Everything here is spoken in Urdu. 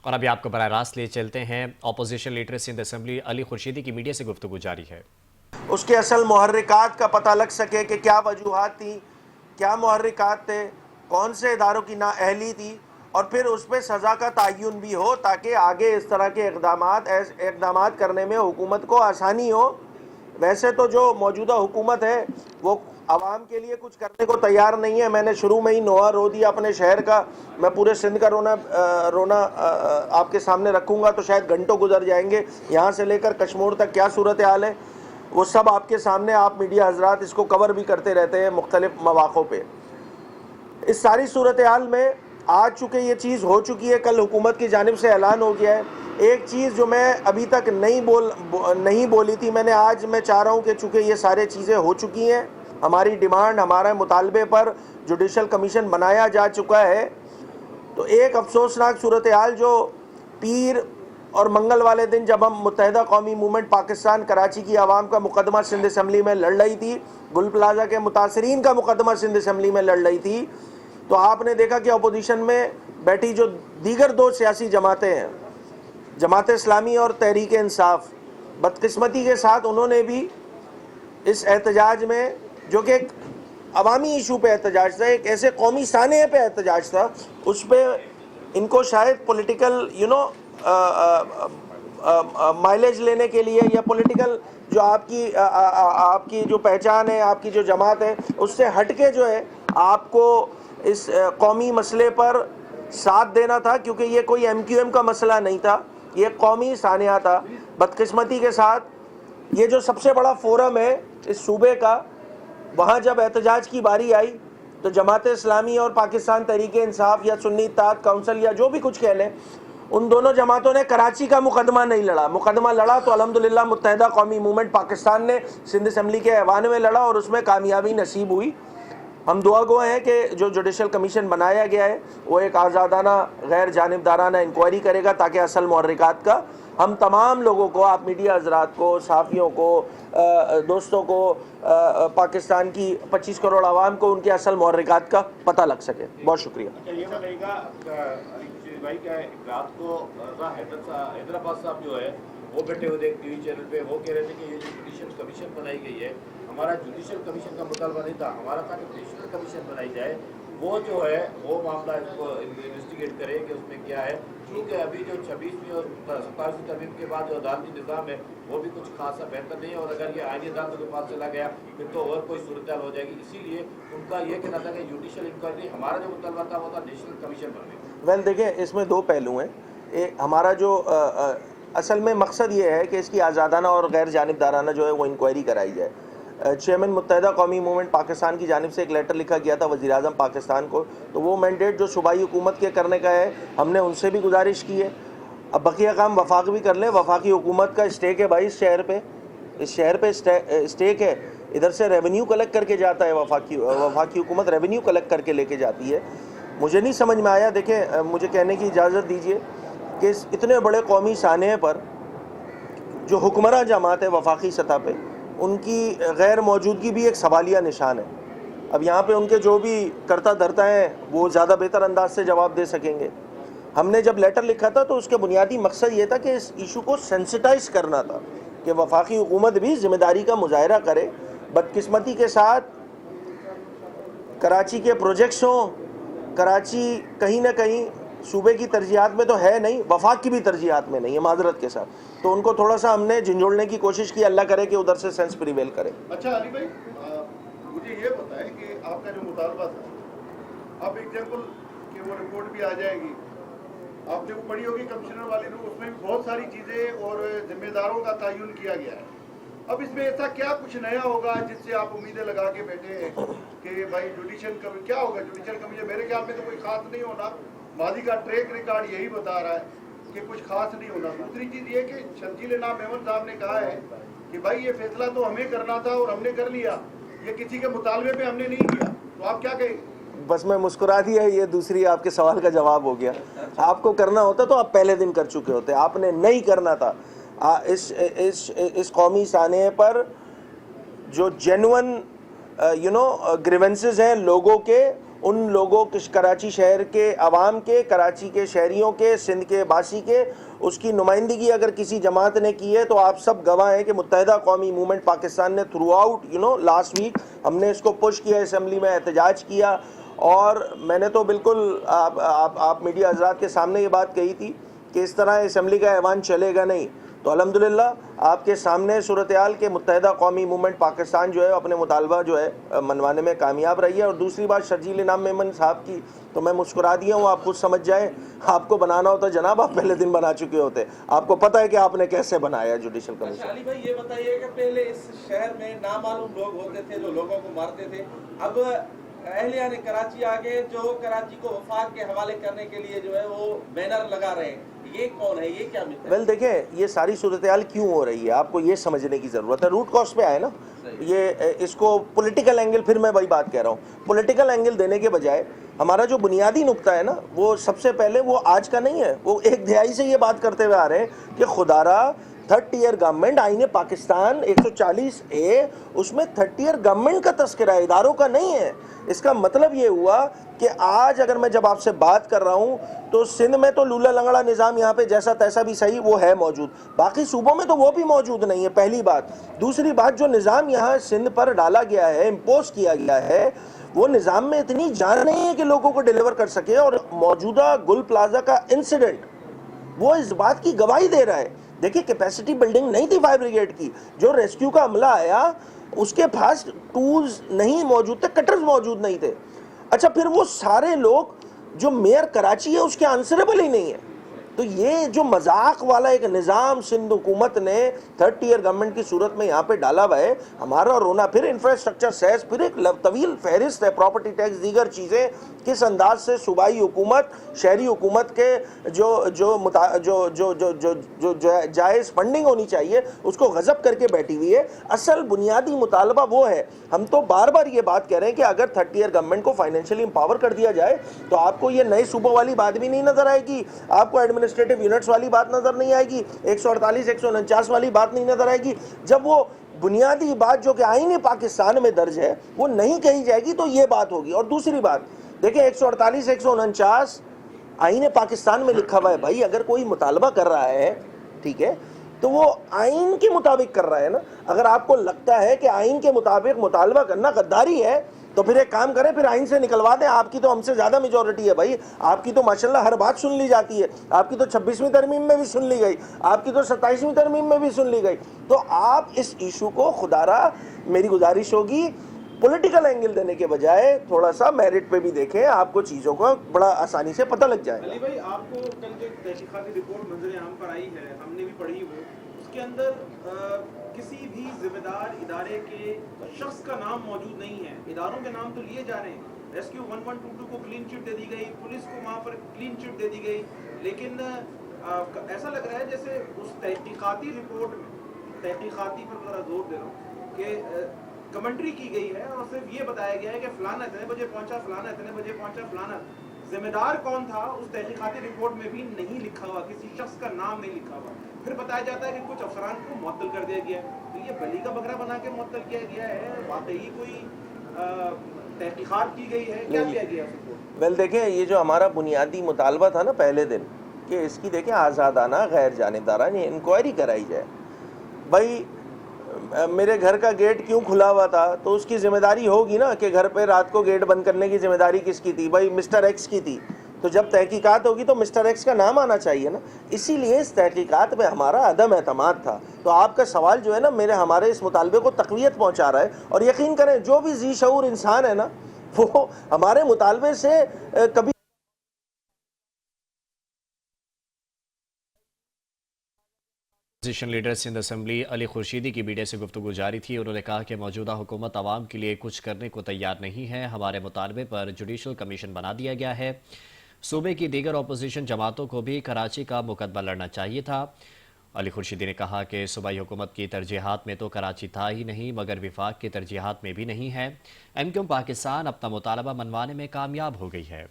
اور ابھی آپ کو براہ راست لے چلتے ہیں، اپوزیشن لیڈر سندھ اسمبلی علی خورشیدی کی میڈیا سے گفتگو جاری ہے۔ اس کے اصل محرکات کا پتہ لگ سکے کہ کیا وجوہات تھیں، کیا محرکات تھے، کون سے اداروں کی نااہلی تھی، اور پھر اس پہ سزا کا تعین بھی ہو تاکہ آگے اس طرح کے اقدامات کرنے میں حکومت کو آسانی ہو۔ ویسے تو جو موجودہ حکومت ہے وہ عوام کے لیے کچھ کرنے کو تیار نہیں ہے۔ میں نے شروع میں ہی نوحہ رو دیا اپنے شہر کا، میں پورے سندھ کا رونا آپ کے سامنے رکھوں گا تو شاید گھنٹوں گزر جائیں گے۔ یہاں سے لے کر کشمور تک کیا صورتحال ہے وہ سب آپ کے سامنے، آپ میڈیا حضرات اس کو کور بھی کرتے رہتے ہیں مختلف مواقع پہ۔ اس ساری صورتحال میں آج چونکہ یہ چیز ہو چکی ہے، کل حکومت کی جانب سے اعلان ہو گیا ہے۔ ایک چیز جو میں ابھی تک نہیں بولی تھی، میں نے آج میں چاہ رہا ہوں کہ چونکہ یہ سارے چیزیں ہو چکی ہیں، ہماری ڈیمانڈ، ہمارے مطالبے پر جوڈیشل کمیشن بنایا جا چکا ہے، تو ایک افسوسناک صورتحال جو پیر اور منگل والے دن جب ہم متحدہ قومی موومنٹ پاکستان کراچی کی عوام کا مقدمہ سندھ اسمبلی میں لڑ رہی تھی، گل پلازہ کے متاثرین کا مقدمہ سندھ اسمبلی میں لڑ رہی تھی، تو آپ نے دیکھا کہ اپوزیشن میں بیٹھی جو دیگر دو سیاسی جماعتیں ہیں، جماعت اسلامی اور تحریک انصاف، بدقسمتی کے ساتھ انہوں نے بھی اس احتجاج میں، جو کہ ایک عوامی ایشو پہ احتجاج تھا، ایک ایسے قومی سانحے پہ احتجاج تھا، اس پہ ان کو شاید پولیٹیکل مائلیج لینے کے لیے یا پولیٹیکل جو آپ کی جو پہچان ہے، آپ کی جو جماعت ہے، اس سے ہٹ کے جو ہے آپ کو اس قومی مسئلے پر ساتھ دینا تھا، کیونکہ یہ کوئی ایم کیو ایم کا مسئلہ نہیں تھا، یہ قومی سانحہ تھا۔ بدقسمتی کے ساتھ یہ جو سب سے بڑا فورم ہے اس صوبے کا، وہاں جب احتجاج کی باری آئی تو جماعت اسلامی اور پاکستان تحریک انصاف یا سنی اتحاد کونسل یا جو بھی کچھ کہہ لیں، ان دونوں جماعتوں نے کراچی کا مقدمہ نہیں لڑا۔ مقدمہ لڑا تو الحمدللہ متحدہ قومی موومنٹ پاکستان نے سندھ اسمبلی کے ایوان میں لڑا اور اس میں کامیابی نصیب ہوئی۔ ہم دعا گو ہیں کہ جو جوڈیشل کمیشن بنایا گیا ہے وہ ایک آزادانہ، غیر جانبدارانہ انکوائری کرے گا تاکہ اصل محرکات کا ہم تمام لوگوں کو، آپ میڈیا حضرات کو، صحافیوں کو، دوستوں کو، پاکستان کی 25 کروڑ عوام کو ان کے اصل محرکات کا پتہ لگ سکے۔ بہت شکریہ۔ یہ بتائیے گا بھائی کہ رات کو حیدرآباد صاحب جو ہے وہ بیٹھے ہوئے ٹی وی چینل پہ وہ کہہ رہے تھے کہ یہ جو جوڈیشل کمیشن بنائی گئی ہے، ہمارا جوڈیشل کمیشن کا مطالبہ نہیں تھا، ہمارا تھا کہ جوڈیشل کمیشن بنائی جائے، وہ جو ہے وہ معاملہ اس کو انویسٹیگیٹ کرے کہ اس میں کیا ہے، کیونکہ ابھی جو 26ویں اور 27ویں ترمیم کے بعد جو عدالتی نظام ہے وہ بھی کچھ خاصا بہتر نہیں ہے، اور اگر یہ آئینی عدالتوں کے پاس چلا گیا پھر تو اور کوئی صورتحال ہو جائے گی۔ اسی لیے ان کا یہ کہنا تھا کہ جوڈیشل انکوائری، ہمارا جو مطالبہ تھا وہ تھا نیشنل کمیشن بننے کا۔ ویل دیکھیں، اس میں دو پہلو ہیں۔ ہمارا جو اصل میں مقصد یہ ہے کہ اس کی آزادانہ اور غیر جانبدارانہ جو ہے وہ انکوائری کرائی جائے۔ چیئرمین متحدہ قومی موومنٹ پاکستان کی جانب سے ایک لیٹر لکھا گیا تھا وزیر اعظم پاکستان کو، تو وہ مینڈیٹ جو صوبائی حکومت کے کرنے کا ہے، ہم نے ان سے بھی گزارش کی ہے۔ اب بقیہ کام وفاق بھی کر لیں۔ وفاقی حکومت کا اسٹیک ہے بھائی، اس شہر پہ اسٹیک ہے، ادھر سے ریونیو کلیکٹ کر کے جاتا ہے، وفاقی حکومت ریونیو کلیکٹ کر کے لے کے جاتی ہے۔ مجھے نہیں سمجھ میں آیا، دیکھیں مجھے کہنے کی اجازت دیجیے کہ اس اتنے بڑے قومی سانحے پر جو حکمراں جماعت ہے وفاقی سطح پہ، ان کی غیر موجودگی بھی ایک سوالیہ نشان ہے۔ اب یہاں پہ ان کے جو بھی کرتا دھرتا ہیں وہ زیادہ بہتر انداز سے جواب دے سکیں گے۔ ہم نے جب لیٹر لکھا تھا تو اس کے بنیادی مقصد یہ تھا کہ اس ایشو کو سینسٹائز کرنا تھا کہ وفاقی حکومت بھی ذمہ داری کا مظاہرہ کرے۔ بدقسمتی کے ساتھ کراچی کے پروجیکٹس ہوں، کراچی کہیں نہ کہیں صوبے کی ترجیحات میں تو ہے نہیں، وفاق کی بھی ترجیحات میں نہیں ہے، معذرت کے ساتھ، تو ان کو تھوڑا سا ہم نے جھنجھوڑنے کی کوشش کی، اللہ کرے کہ ادھر سے سینس پریویل کرے۔ اچھا علی بھائی، مجھے یہ بتائیں کہ آپ کا جو مطالبہ تھا، اب ایگزامپل کہ وہ رپورٹ بھی آ جائے گی، آپ نے وہ پڑھی ہوگی کمشنر والی نے، اس میں بھی بہت ساری چیزیں اور ذمہ داروں کا تعین کیا گیا ہے۔ اب اس میں ایسا کیا کچھ نیا ہوگا جس سے آپ امیدیں لگا کے بیٹھے ہیں کہ بھائی جوڈیشل کیا ہوگا؟ جوڈیشل کمیشن میرے خیال میں تو کوئی خاص نہیں ہونا، ماضی کا ٹریک ریکارڈ یہی بتا رہا ہے کہ کچھ خاص نہیں ہونا۔ دوسری چیز یہ کہ شرجیل نام احمد صاحب نے کہا ہے کہ بھائی یہ فیصلہ تو ہمیں کرنا تھا اور ہم نے کر لیا، یہ کسی کے مطالبے پہ ہم نے نہیں کیا، تو آپ کیا کہیں گے؟ بس میں مسکرا دیا، یہ دوسری آپ کے سوال کا جواب ہو گیا۔ آپ کو کرنا ہوتا تو آپ پہلے دن کر چکے ہوتے، آپ نے نہیں کرنا تھا۔ اس قومی سانحے پر جو جینون گریونسز ہیں لوگوں کے، ان لوگوں کے کراچی شہر کے عوام کے، کراچی کے شہریوں کے، سندھ کے باسی کے، اس کی نمائندگی اگر کسی جماعت نے کی ہے تو آپ سب گواہ ہیں کہ متحدہ قومی موومنٹ پاکستان نے تھرو آؤٹ لاسٹ ویک ہم نے اس کو پش کیا، اسمبلی میں احتجاج کیا، اور میں نے تو بالکل آپ میڈیا حضرات کے سامنے یہ بات کہی تھی کہ اس طرح اسمبلی کا ایوان چلے گا نہیں، تو الحمدللہ آپ کے سامنے صورتحال کے متحدہ قومی موومنٹ پاکستان جو ہے اپنے مطالبہ جو ہے منوانے میں کامیاب رہی ہے۔ اور دوسری بات شرجیل انعام میمن صاحب کی تو میں مسکرا دیا ہوں، آپ خود سمجھ جائیں، آپ کو بنانا ہوتا جناب آپ پہلے دن بنا چکے ہوتے، آپ کو پتہ ہے کہ آپ نے کیسے بنایا جوڈیشل کمیشن۔ علی بھائی یہ بتائیے کہ پہلے اس شہر میں نامعلوم لوگ ہوتے تھے جو لوگوں کو مارتے تھے، اب اہلیان کراچی آگے جو کراچی کو وفاق کے حوالے کرنے کے لیے جو ہے وہ بینر لگا رہے ہیں، یہ کون ہے، یہ کیا مثال ہے؟ ویل دیکھیں یہ ساری صورتحال کیوں ہو رہی ہے آپ کو یہ سمجھنے کی ضرورت ہے، روٹ کاز پہ آئے نا، یہ اس کو پولیٹیکل اینگل، پھر میں وہی بات کہہ رہا ہوں، پولیٹیکل اینگل دینے کے بجائے ہمارا جو بنیادی نقطہ ہے نا وہ سب سے پہلے وہ آج کا نہیں ہے، وہ ایک دہائی سے یہ بات کرتے ہوئے آ رہے ہیں کہ خدا را تھرڈ ٹیئر گورنمنٹ آئین پاکستان 140A اس میں تھرڈ ٹیئر گورنمنٹ کا تذکرہ ہے، اداروں کا نہیں ہے۔ اس کا مطلب یہ ہوا کہ آج اگر میں جب آپ سے بات کر رہا ہوں تو سندھ میں تو لولا لنگڑا نظام یہاں پہ جیسا تیسا بھی صحیح وہ ہے موجود، باقی صوبوں میں تو وہ بھی موجود نہیں ہے، پہلی بات۔ دوسری بات جو نظام یہاں سندھ پر ڈالا گیا ہے، امپوز کیا گیا ہے، وہ نظام میں اتنی جان نہیں ہے کہ لوگوں کو ڈیلیور کر سکے، اور موجودہ گل پلازا کا انسیڈنٹ وہ اس بات کی گواہی دے رہا ہے۔ دیکھیں کیپیسٹی بلڈنگ نہیں تھی فائر بریگیڈ کی، جو ریسکیو کا عملہ آیا اس کے پاس ٹولز نہیں موجود تھے، کٹرز موجود نہیں تھے۔ اچھا پھر وہ سارے لوگ جو میئر کراچی ہے اس کے آنسریبل ہی نہیں ہے، تو یہ جو مذاق والا ایک نظام سندھ حکومت نے تھرڈ ٹیئر گورنمنٹ کی صورت میں یہاں پہ ڈالا ہوا ہے، ہمارا رونا، پھر انفراسٹرکچر سیس، پھر ایک طویل فہرست ہے، پراپرٹی ٹیکس، دیگر چیزیں، کس انداز سے صوبائی حکومت شہری حکومت کے جو جائز فنڈنگ ہونی چاہیے اس کو غضب کر کے بیٹھی ہوئی ہے۔ اصل بنیادی مطالبہ وہ ہے، ہم تو بار بار یہ بات کہہ رہے ہیں کہ اگر تھرڈ ٹیئر گورنمنٹ کو فائنینشلی امپاور کر دیا جائے تو آپ کو یہ نئے صوبوں والی بات بھی نہیں نظر آئے گی، آپ کو ایڈمنسٹریٹو یونٹس والی بات نظر نہیں آئے گی، 148 149 والی بات نہیں نظر آئے گی۔ جب وہ بنیادی بات جو کہ آئین پاکستان میں درج ہے وہ نہیں کہی جائے گی تو یہ بات ہوگی۔ اور دوسری بات دیکھیں 148 149 آئین پاکستان میں لکھا ہوا ہے، بھائی اگر کوئی مطالبہ کر رہا ہے ٹھیک ہے تو وہ آئین کے مطابق کر رہا ہے نا۔ اگر آپ کو لگتا ہے کہ آئین کے مطابق مطالبہ کرنا غداری ہے تو پھر ایک کام کریں، پھر آئین سے نکلوا دیں، آپ کی تو ہم سے زیادہ میجورٹی ہے بھائی، آپ کی تو ماشاءاللہ ہر بات سن لی جاتی ہے، آپ کی تو 26ویں ترمیم میں بھی سن لی گئی، آپ کی تو 27ویں ترمیم میں بھی سن لی گئی، تو آپ اس ایشو کو خدا را میری گزارش ہوگی پولیٹیکل اینگل دینے کے بجائے تھوڑا سا میرٹ پہ بھی دیکھیں، آپ کو چیزوں کو بڑا آسانی سے پتہ لگ جائے گا۔ علی بھائی آپ کو کل جو تحقیقاتی رپورٹ منظر عام پر آئی ہے، ہم نے بھی پڑھی وہ، اس کے اندر کسی بھی ذمہ دار ادارے کے شخص کا نام موجود نہیں ہے، اداروں کے نام تو لیے جا رہے ہیں، ریسکیو 1122 کو کلین چٹ دے دی گئی، پولیس کو وہاں پر کلین چٹ دے دی گئی، لیکن ایسا لگ رہا ہے جیسے اس تحقیقاتی رپورٹ میں، تحقیقاتی پر ذرا زور دے رہا ہوں کہ کمنٹری کی گئی ہے اور صرف یہ بتایا گیا ہے کہ فلانا اتنے بجے پہنچا، فلانا اتنے بجے پہنچا، فلانا ذمہ دار کون تھا اس تحقیقاتی رپورٹ میں بھی نہیں لکھا ہوا، کسی شخص کا نام نہیں لکھا ہوا۔ پھر بتایا جاتا ہے کہ کچھ افسران کو معطل کر دیا گیا، تو یہ بلی کا بکرا بنا کے معطل کیا گیا ہے، واقعی کوئی تحقیقات کی گئی ہے، کیا کیا گیا رپورٹ؟ ویل دیکھیں یہ جو ہمارا بنیادی مطالبہ تھا نا پہلے دن کہ اس کی دیکھیں آزادانہ غیر جانبدارانہ انکوائری کرائی جائے۔ بھائی میرے گھر کا گیٹ کیوں کھلا ہوا تھا تو اس کی ذمہ داری ہوگی نا کہ گھر پہ رات کو گیٹ بند کرنے کی ذمہ داری کس کی تھی؟ بھائی مسٹر ایکس کی تھی، تو جب تحقیقات ہوگی تو مسٹر ایکس کا نام آنا چاہیے نا۔ اسی لیے اس تحقیقات میں ہمارا عدم اعتماد تھا، تو آپ کا سوال جو ہے نا ہمارے اس مطالبے کو تقویت پہنچا رہا ہے، اور یقین کریں جو بھی ذی شعور انسان ہے نا وہ ہمارے مطالبے سے کبھی اپوزیشن لیڈر سندھ اسمبلی علی خورشیدی کی میڈیا سے گفتگو جاری تھی۔ انہوں نے کہا کہ موجودہ حکومت عوام کے لیے کچھ کرنے کو تیار نہیں ہے، ہمارے مطالبے پر جوڈیشل کمیشن بنا دیا گیا ہے، صوبے کی دیگر اپوزیشن جماعتوں کو بھی کراچی کا مقدمہ لڑنا چاہیے تھا۔ علی خورشیدی نے کہا کہ صوبائی حکومت کی ترجیحات میں تو کراچی تھا ہی نہیں مگر وفاق کی ترجیحات میں بھی نہیں ہے، ایم کیو پاکستان اپنا مطالبہ منوانے میں کامیاب ہو گئی ہے۔